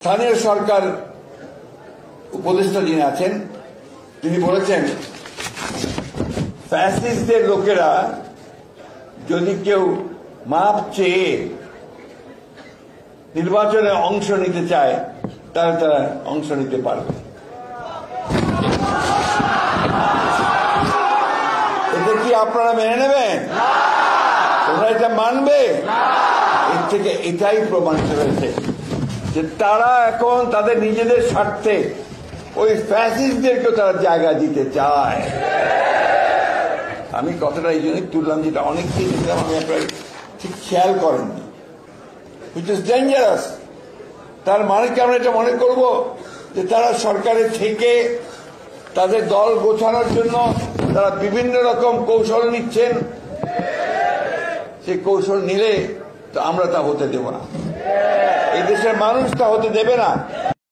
স্থানীয় সরকার উপদেষ্টা যিনি আছেন তিনি বলেছেন ফ্যাসিস্টদের লোকেরা যদি কেউ মাপ চেয়ে নির্বাচনে অংশ নিতে চায় তাহলে তারা অংশ নিতে পারবে। এটা কি আপনারা মেনে নেবেন? তোমরা এটা মানবে? এর থেকে এটাই প্রমাণিত হয়েছে যে তারা এখন তাদের নিজেদের স্বার্থে ওই ফ্যাসিস্টদেরকে তারা জায়গা দিতে চায়। আমি কথাটা এই জন্যই তুললাম, যেটা অনেককেই দেখলাম আমি আপনার ঠিক খেয়াল করেননি, which is dangerous। তার মানে কি আমরা এটা মনে করব যে তারা সরকারে থেকে তাদের দল গোছানোর জন্য তারা বিভিন্ন রকম কৌশল নিচ্ছেন? সেই কৌশল নিলে তো আমরা তা হতে দেব না, এই দেশের মানুষ তা হতে দেবে না।